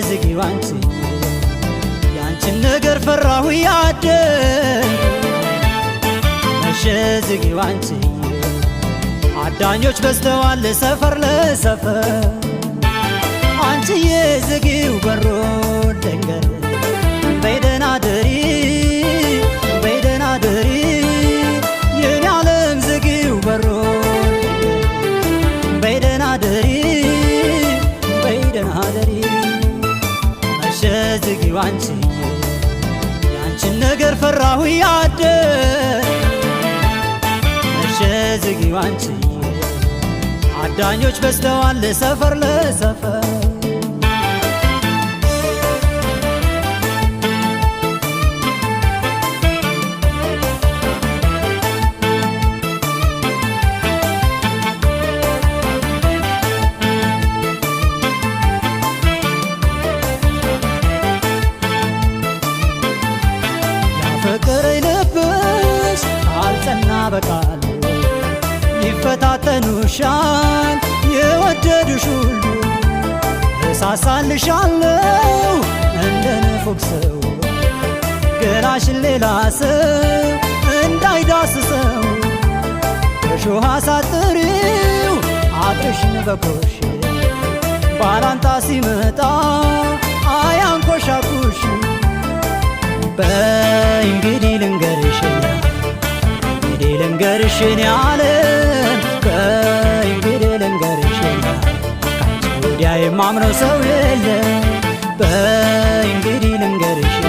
ዝጊው አንቺ ያንቺን ነገር ፈራሁ ያደር መሸ ዝጊው አንቺ አዳኞች በዝተዋል ሰፈር ለሰፈር አንቺዬ ዝጊው በሮ ደንገር በይደና ደሪ በይደና ደሪ የኔ ዓለም ዝጊው በሮ በይደና ደሪ በይደና ደሪ መሸ ዝጊው አንቺ ያንቺን ነገር ፈራሁ ያደር መሸ ዝጊው አንቺ አዳኞች በዝተዋል ሰፈር ለሰፈር ያፈቀረኝ ልብሽ ካልጸና በቃል ይፈታተኑሻል የወደዱሽ ሁሉ እሳሳልሻለሁ እንደ ንፉግ ሰው ገላሽን ሌላ ሰው እንዳይዳስሰው በሾህ አሳጥሪው አጥርሽን በኮሽ ባላንጣ ሲመጣ አያንኮሻኩሽ በይ እንግዲህ ልንገርሽን ያለም በእንግዲህ ልንገርሽን ካንቺ ወዲያ የማምነው ሰው የለም በእንግዲህ ልንገርሽን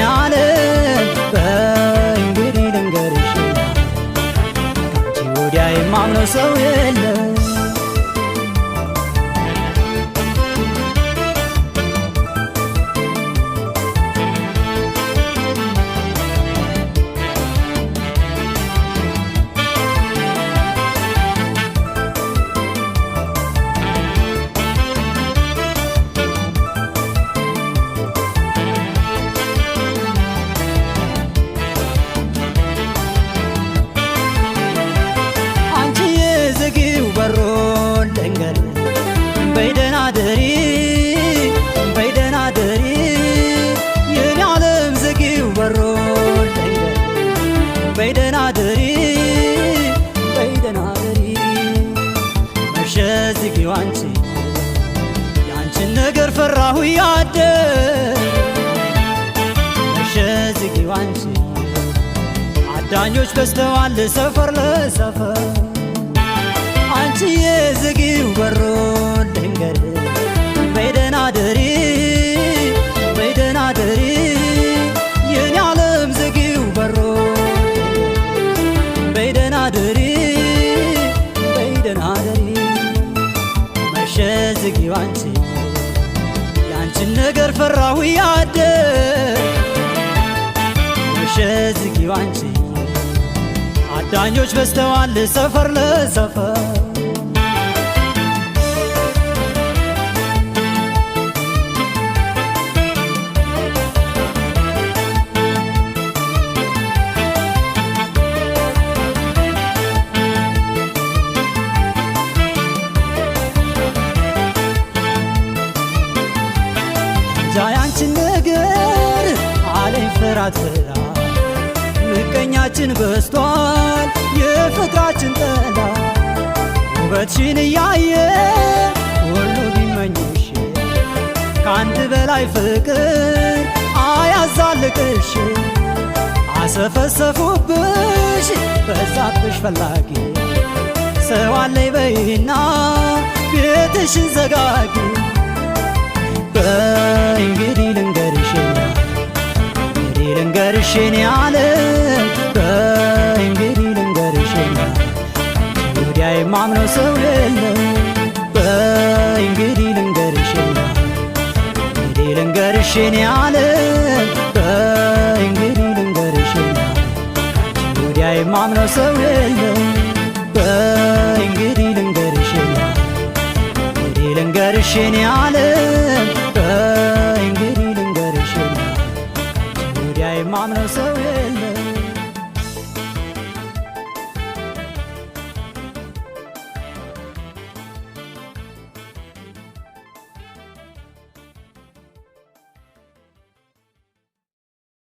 ያለም በእንግዲህ ልንገርሽን ካንቺ ወዲያ የማምነው ሰው የለም በይደና ደሪ በይደና ደሪ የኔ ዓለም ዝጊው በሮ ደንገር በይደና ደሪ በይደና ደሪ መሸ ዝጊው አንቺ ያንቺን ነገር ፈራሁ ያደር መሸ ዝጊው አንቺ አዳኞች በዝተዋል ሰፈር ለሰፈር አንቺዬ ዝጊው በሮ ደንገር በይደና ደሪ በይደና ደሪ የኔ ዓለም ዝጊው በሮ በይደና ደሪ በይደና ደሪ መሸ ዝጊው አንቺ ያንቺን ነገር ፈራሁ ያደር መሸ ዝጊው አንቺ አዳኞች በዝተዋል ሰፈር ለሰፈር ያንቺን ነገር አለኝ ፍራት ፍራ ምቀኛችን በስቷል የፍቅራችን ጠላ ውበትሽን እያየ ሁሉ ቢመኝሽ ከአንድ በላይ ፍቅር አያዛልቅሽ አሰፈሰፉብሽ በዛብሽ ፈላጊ ሰው አለኝ በይና ቤትሽን ዘጋጊ በእንግዲህ ልንገርሽን ያለም በእንግዲህ ልንገርሽን ወዲያ የማምነው ሰው የለም በእንግዲህ ልንገርሽን ያለም በእንግዲህ ልንገርሽን ወዲያ የማምነው ሰው የለም በእንግዲህ ልንገርሽን ያለም